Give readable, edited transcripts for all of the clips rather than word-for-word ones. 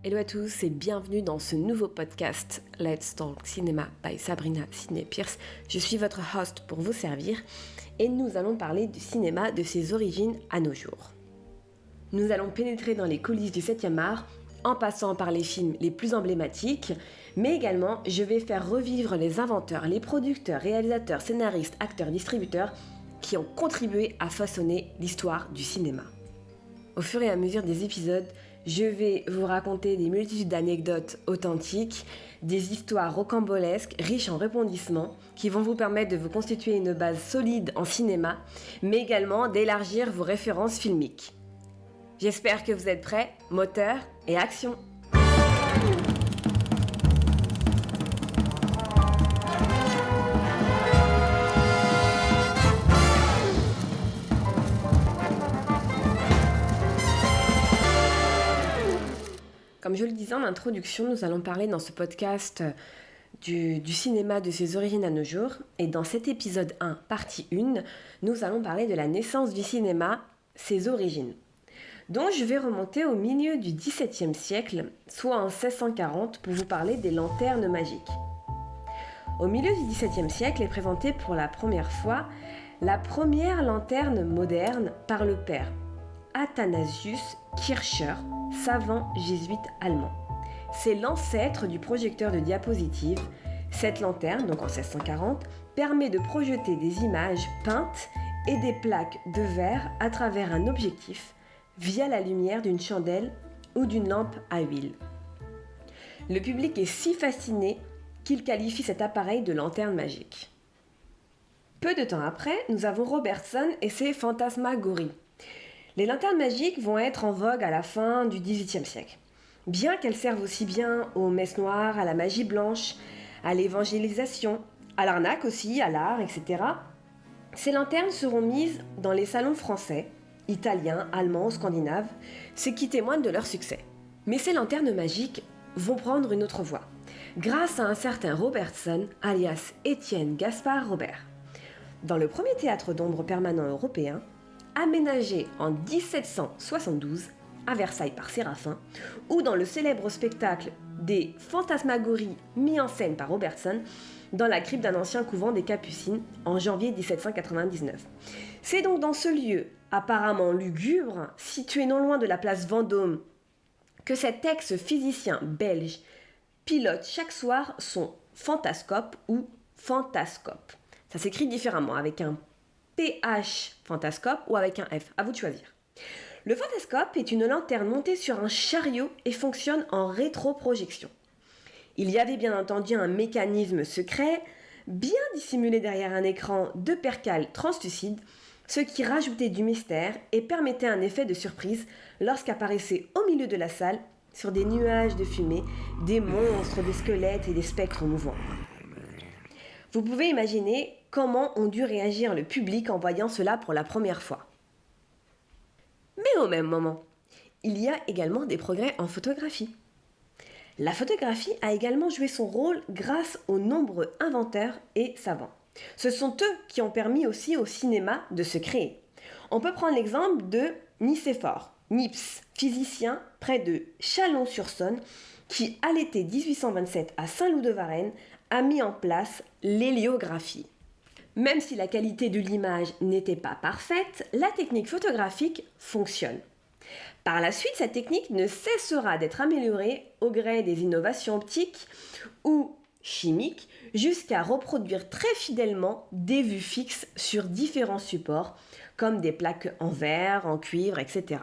Hello à tous et bienvenue dans ce nouveau podcast Let's Talk Cinema by Sabrina Sidney Pierce. Je suis votre host pour vous servir et nous allons parler du cinéma de ses origines à nos jours. Nous allons pénétrer dans les coulisses du 7e art en passant par les films les plus emblématiques, mais également je vais faire revivre les inventeurs, les producteurs, réalisateurs, scénaristes, acteurs, distributeurs qui ont contribué à façonner l'histoire du cinéma. Au fur et à mesure des épisodes, je vais vous raconter des multitudes d'anecdotes authentiques, des histoires rocambolesques, riches en rebondissements, qui vont vous permettre de vous constituer une base solide en cinéma, mais également d'élargir vos références filmiques. J'espère que vous êtes prêts, moteur et action! Comme je le disais en introduction, nous allons parler dans ce podcast du cinéma de ses origines à nos jours. Et dans cet épisode 1, partie 1, nous allons parler de la naissance du cinéma, ses origines. Donc je vais remonter au milieu du XVIIe siècle, soit en 1640, pour vous parler des lanternes magiques. Au milieu du XVIIe siècle est présentée pour la première fois la première lanterne moderne par le père Athanasius Kircher, savant jésuite allemand. C'est l'ancêtre du projecteur de diapositive. Cette lanterne, donc en 1640, permet de projeter des images peintes et des plaques de verre à travers un objectif via la lumière d'une chandelle ou d'une lampe à huile. Le public est si fasciné qu'il qualifie cet appareil de lanterne magique. Peu de temps après, nous avons Robertson et ses fantasmagories. Les lanternes magiques vont être en vogue à la fin du XVIIIe siècle. Bien qu'elles servent aussi bien aux messes noires, à la magie blanche, à l'évangélisation, à l'arnaque aussi, à l'art, etc., ces lanternes seront mises dans les salons français, italiens, allemands, scandinaves, ce qui témoigne de leur succès. Mais ces lanternes magiques vont prendre une autre voie, grâce à un certain Robertson, alias Étienne Gaspard Robert. Dans le premier théâtre d'ombre permanent européen, aménagé en 1772 à Versailles par Séraphin, ou dans le célèbre spectacle des Fantasmagories mis en scène par Robertson dans la crypte d'un ancien couvent des Capucines en janvier 1799. C'est donc dans ce lieu apparemment lugubre, situé non loin de la place Vendôme, que cet ex-physicien belge pilote chaque soir son fantascope ou fantascope. Ça s'écrit différemment, avec un PH fantascope ou avec un F, à vous de choisir. Le fantascope est une lanterne montée sur un chariot et fonctionne en rétroprojection. Il y avait bien entendu un mécanisme secret, bien dissimulé derrière un écran de percale translucide, ce qui rajoutait du mystère et permettait un effet de surprise lorsqu'apparaissaient au milieu de la salle, sur des nuages de fumée, des monstres, des squelettes et des spectres mouvants. Vous pouvez imaginer comment ont dû réagir le public en voyant cela pour la première fois. Mais au même moment, il y a également des progrès en photographie. La photographie a également joué son rôle grâce aux nombreux inventeurs et savants. Ce sont eux qui ont permis aussi au cinéma de se créer. On peut prendre l'exemple de Nicéphore Niepce, physicien près de Chalon-sur-Saône, qui, à l'été 1827 à Saint-Loup-de-Varennes, a mis en place l'héliographie. Même si la qualité de l'image n'était pas parfaite, la technique photographique fonctionne. Par la suite, cette technique ne cessera d'être améliorée au gré des innovations optiques ou chimiques, jusqu'à reproduire très fidèlement des vues fixes sur différents supports, comme des plaques en verre, en cuivre, etc.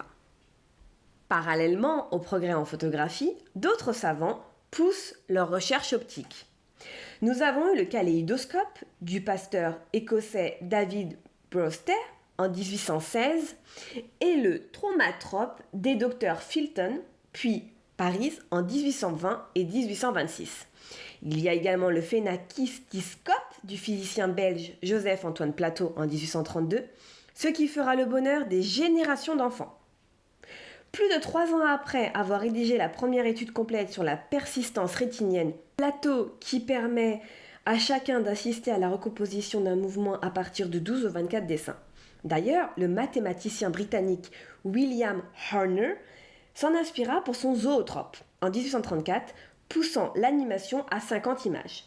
Parallèlement aux progrès en photographie, d'autres savants poussent leurs recherches optiques. Nous avons eu le kaléidoscope du pasteur écossais David Brewster en 1816 et le traumatrope des docteurs Fulton puis Paris en 1820 et 1826. Il y a également le phénakistiscope du physicien belge Joseph-Antoine Plateau en 1832, ce qui fera le bonheur des générations d'enfants. Plus de 3 ans après avoir rédigé la première étude complète sur la persistance rétinienne, Plateau qui permet à chacun d'assister à la recomposition d'un mouvement à partir de 12 ou 24 dessins. D'ailleurs, le mathématicien britannique William Horner s'en inspira pour son zootrope, en 1834, poussant l'animation à 50 images.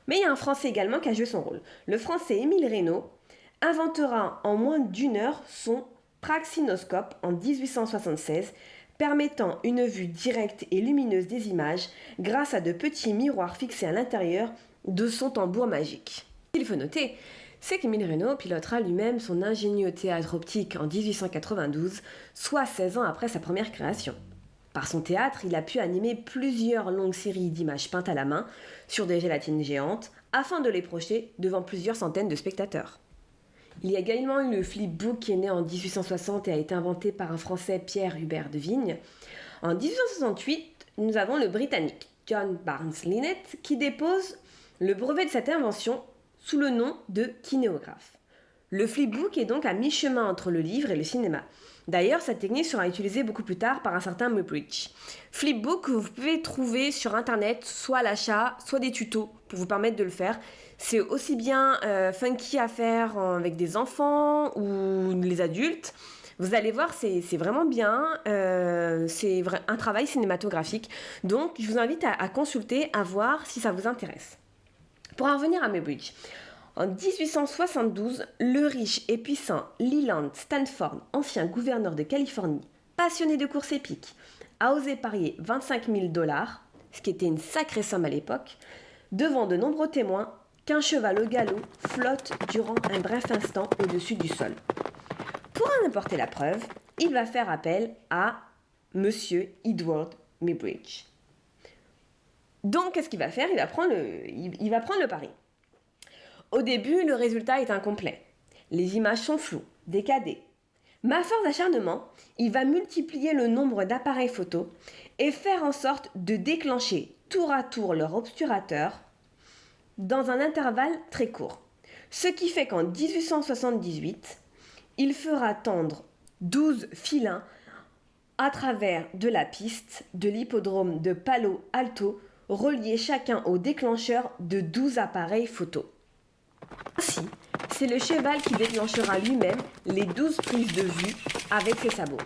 Mais il y a un Français également qui a joué son rôle. Le Français Émile Reynaud inventera en moins d'une heure son praxinoscope en 1876, permettant une vue directe et lumineuse des images grâce à de petits miroirs fixés à l'intérieur de son tambour magique. Ce qu'il faut noter, c'est qu'Émile Reynaud pilotera lui-même son ingénieux théâtre optique en 1892, soit 16 ans après sa première création. Par son théâtre, il a pu animer plusieurs longues séries d'images peintes à la main sur des gélatines géantes afin de les projeter devant plusieurs centaines de spectateurs. Il y a également eu le flipbook qui est né en 1860 et a été inventé par un Français, Pierre Hubert de Vigne. En 1868, nous avons le Britannique John Barnes Linnet qui dépose le brevet de cette invention sous le nom de kinéographe. Le flipbook est donc à mi-chemin entre le livre et le cinéma. D'ailleurs, cette technique sera utilisée beaucoup plus tard par un certain Muybridge. Flipbook que vous pouvez trouver sur internet, soit à l'achat, soit des tutos pour vous permettre de le faire. C'est aussi bien funky à faire avec des enfants ou les adultes. Vous allez voir, c'est vraiment bien. C'est un travail cinématographique. Donc, je vous invite à consulter, à voir si ça vous intéresse. Pour en revenir à Muybridge, en 1872, le riche et puissant Leland Stanford, ancien gouverneur de Californie, passionné de courses épiques, a osé parier $25,000, ce qui était une sacrée somme à l'époque, devant de nombreux témoins, qu'un cheval au galop flotte durant un bref instant au-dessus du sol. Pour en apporter la preuve, il va faire appel à Monsieur Edward Muybridge. Donc, qu'est-ce qu'il va faire ? Il va prendre le pari. Au début, le résultat est incomplet. Les images sont floues, décadées. Mais à force d'acharnement, il va multiplier le nombre d'appareils photo et faire en sorte de déclencher tour à tour leur obturateur dans un intervalle très court. Ce qui fait qu'en 1878, il fera tendre 12 filins à travers de la piste de l'hippodrome de Palo Alto, reliés chacun au déclencheur de 12 appareils photo. Ainsi, c'est le cheval qui déclenchera lui-même les 12 prises de vue avec ses sabots.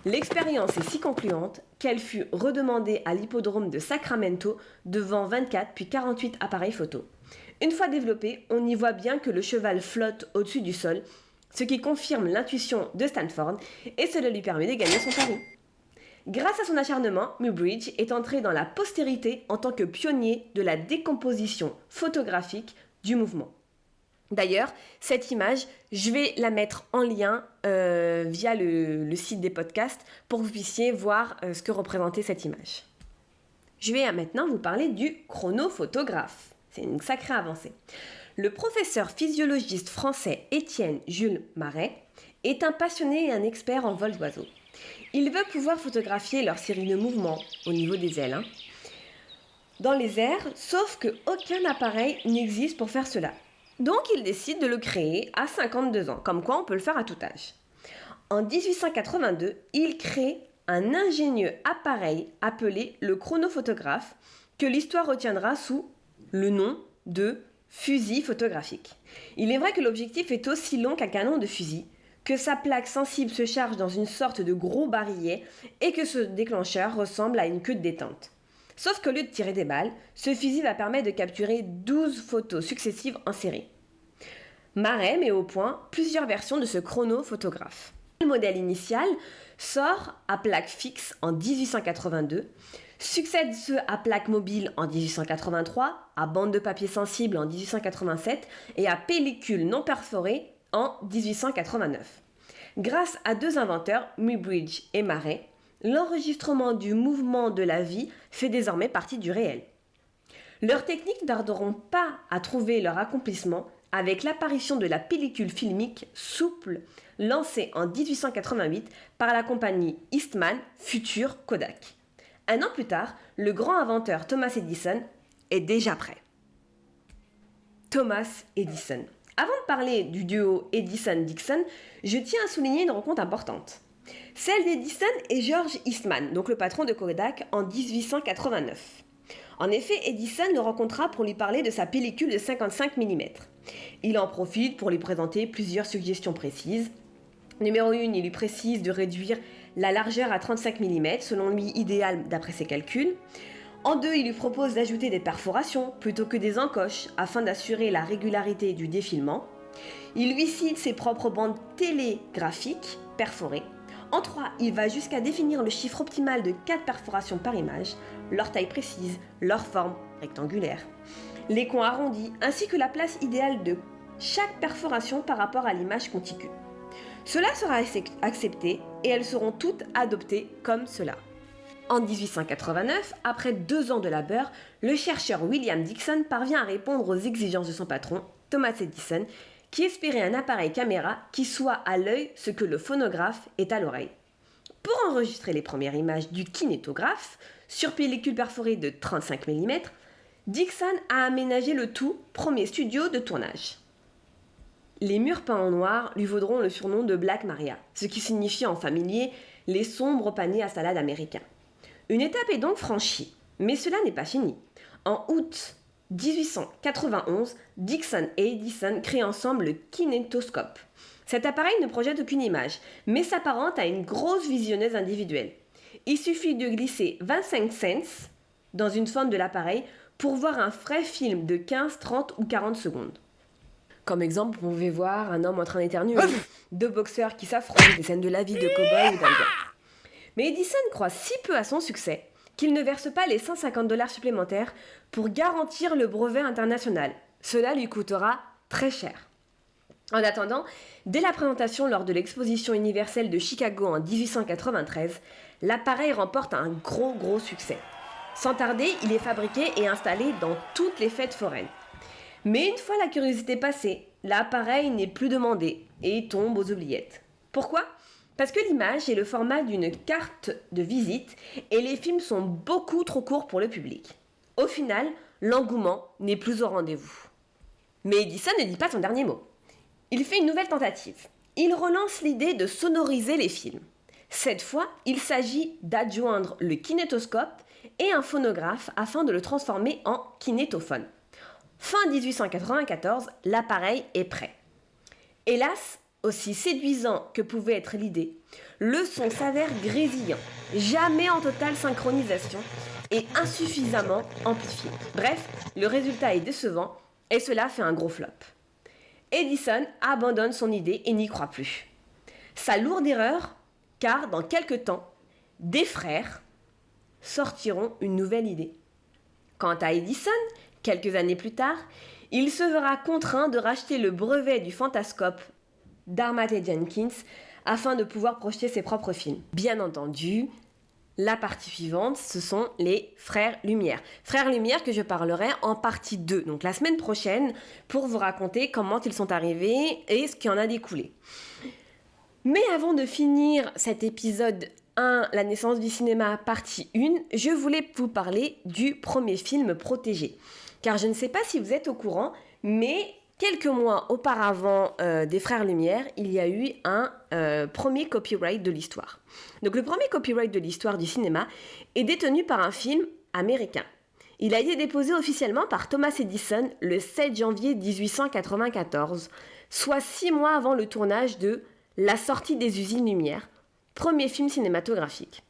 L'expérience est si concluante qu'elle fut redemandée à l'hippodrome de Sacramento devant 24 puis 48 appareils photo. Une fois développé, on y voit bien que le cheval flotte au-dessus du sol, ce qui confirme l'intuition de Stanford et cela lui permet de gagner son pari. Grâce à son acharnement, Muybridge est entré dans la postérité en tant que pionnier de la décomposition photographique du mouvement. D'ailleurs, cette image, je vais la mettre en lien via le site des podcasts pour que vous puissiez voir ce que représentait cette image. Je vais maintenant vous parler du chronophotographe. C'est une sacrée avancée. Le professeur physiologiste français Étienne Jules Marais est un passionné et un expert en vol d'oiseaux. Il veut pouvoir photographier leur série de mouvements au niveau des ailes, dans les airs, sauf qu'aucun appareil n'existe pour faire cela. Donc il décide de le créer à 52 ans, comme quoi on peut le faire à tout âge. En 1882, il crée un ingénieux appareil appelé le chronophotographe, que l'histoire retiendra sous le nom de fusil photographique. Il est vrai que l'objectif est aussi long qu'un canon de fusil, que sa plaque sensible se charge dans une sorte de gros barillet et que ce déclencheur ressemble à une queue de détente. Sauf qu'au lieu de tirer des balles, ce fusil va permettre de capturer 12 photos successives en série. Marais met au point plusieurs versions de ce chronophotographe. Le modèle initial sort à plaque fixe en 1882, succède ceux à plaque mobile en 1883, à bande de papier sensible en 1887 et à pellicule non perforée en 1889. Grâce à deux inventeurs, Muybridge et Marais, l'enregistrement du mouvement de la vie fait désormais partie du réel. Leurs techniques ne tarderont pas à trouver leur accomplissement avec l'apparition de la pellicule filmique souple lancée en 1888 par la compagnie Eastman, future Kodak. Un an plus tard, le grand inventeur Thomas Edison est déjà prêt. Thomas Edison. Avant de parler du duo Edison-Dixon, je tiens à souligner une rencontre importante. Celle d'Edison et George Eastman, donc le patron de Kodak, en 1889. En effet, Edison le rencontra pour lui parler de sa pellicule de 55 mm. Il en profite pour lui présenter plusieurs suggestions précises. Numéro 1, il lui précise de réduire la largeur à 35 mm, selon lui idéale d'après ses calculs. En 2, il lui propose d'ajouter des perforations plutôt que des encoches afin d'assurer la régularité du défilement. Il lui cite ses propres bandes télégraphiques perforées. En 3, il va jusqu'à définir le chiffre optimal de 4 perforations par image, leur taille précise, leur forme rectangulaire, les coins arrondis, ainsi que la place idéale de chaque perforation par rapport à l'image contiguë. Cela sera accepté et elles seront toutes adoptées comme cela. En 1889, après 2 ans de labeur, le chercheur William Dickson parvient à répondre aux exigences de son patron, Thomas Edison, qui espérait un appareil caméra qui soit à l'œil ce que le phonographe est à l'oreille. Pour enregistrer les premières images du kinétographe, sur pellicule perforée de 35 mm, Dickson a aménagé le tout premier studio de tournage. Les murs peints en noir lui vaudront le surnom de Black Maria, ce qui signifie en familier les sombres paniers à salade américains. Une étape est donc franchie, mais cela n'est pas fini. En août 1891, Dickson et Edison créent ensemble le kinétoscope. Cet appareil ne projette aucune image, mais s'apparente à une grosse visionneuse individuelle. Il suffit de glisser 25 cents dans une forme de l'appareil pour voir un vrai film de 15, 30 ou 40 secondes. Comme exemple, vous pouvez voir un homme en train d'éternuer, 2 boxeurs qui s'affrontent, des scènes de la vie de cow-boy ou d'indiens. Mais Edison croit si peu à son succès qu'il ne verse pas les $150 supplémentaires pour garantir le brevet international. Cela lui coûtera très cher. En attendant, dès la présentation lors de l'exposition universelle de Chicago en 1893, l'appareil remporte un gros succès. Sans tarder, il est fabriqué et installé dans toutes les fêtes foraines. Mais une fois la curiosité passée, l'appareil n'est plus demandé et tombe aux oubliettes. Pourquoi ? Parce que l'image est le format d'une carte de visite et les films sont beaucoup trop courts pour le public. Au final, l'engouement n'est plus au rendez-vous. Mais Edison ne dit pas son dernier mot. Il fait une nouvelle tentative. Il relance l'idée de sonoriser les films. Cette fois, il s'agit d'adjoindre le kinétoscope et un phonographe afin de le transformer en kinétophone. Fin 1894, l'appareil est prêt. Hélas, aussi séduisant que pouvait être l'idée, le son s'avère grésillant, jamais en totale synchronisation et insuffisamment amplifié. Bref, le résultat est décevant et cela fait un gros flop. Edison abandonne son idée et n'y croit plus. Sa lourde erreur, car dans quelques temps, des frères sortiront une nouvelle idée. Quant à Edison, quelques années plus tard, il se verra contraint de racheter le brevet du fantascope d'Armat et Jenkins afin de pouvoir projeter ses propres films. Bien entendu, la partie suivante, ce sont les Frères Lumière. Frères Lumière que je parlerai en partie 2, donc la semaine prochaine, pour vous raconter comment ils sont arrivés et ce qui en a découlé. Mais avant de finir cet épisode 1, La naissance du cinéma, partie 1, je voulais vous parler du premier film protégé. Car je ne sais pas si vous êtes au courant, mais quelques mois auparavant des Frères Lumière, il y a eu un premier copyright de l'histoire. Donc le premier copyright de l'histoire du cinéma est détenu par un film américain. Il a été déposé officiellement par Thomas Edison le 7 janvier 1894, soit 6 mois avant le tournage de La sortie des usines Lumière, premier film cinématographique.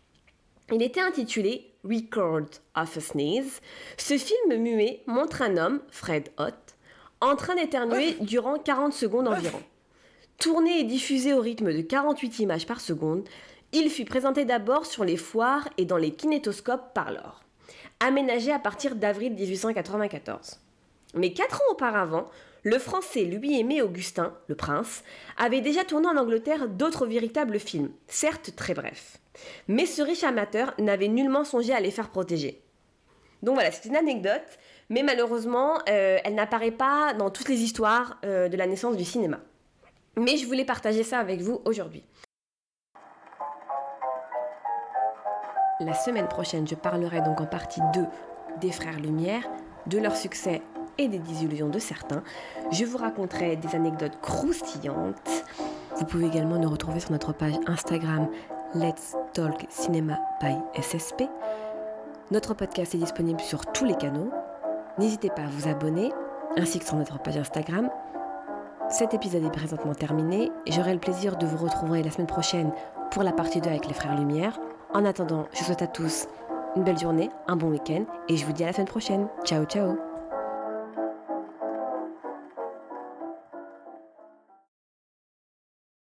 Il était intitulé Record of a Sneeze. Ce film muet montre un homme, Fred Ott, en train d'éternuer durant 40 secondes environ. Tourné et diffusé au rythme de 48 images par seconde, il fut présenté d'abord sur les foires et dans les kinétoscopes par l'or, aménagé à partir d'avril 1894. Mais 4 ans auparavant, le français Louis-Aimé Augustin, le prince, avait déjà tourné en Angleterre d'autres véritables films, certes très brefs. Mais ce riche amateur n'avait nullement songé à les faire protéger. Donc voilà, c'est une anecdote, mais malheureusement, elle n'apparaît pas dans toutes les histoires de la naissance du cinéma. Mais je voulais partager ça avec vous aujourd'hui. La semaine prochaine, je parlerai donc en partie 2 des Frères Lumière, de leur succès et des désillusions de certains. Je vous raconterai des anecdotes croustillantes. Vous pouvez également nous retrouver sur notre page Instagram Let's Talk Cinema by SSP. Notre podcast est disponible sur tous les canaux. N'hésitez pas à vous abonner, ainsi que sur notre page Instagram. Cet épisode est présentement terminé. J'aurai le plaisir de vous retrouver la semaine prochaine pour la partie 2 avec les frères Lumière. En attendant, je vous souhaite à tous une belle journée, un bon week-end et je vous dis à la semaine prochaine. Ciao ciao.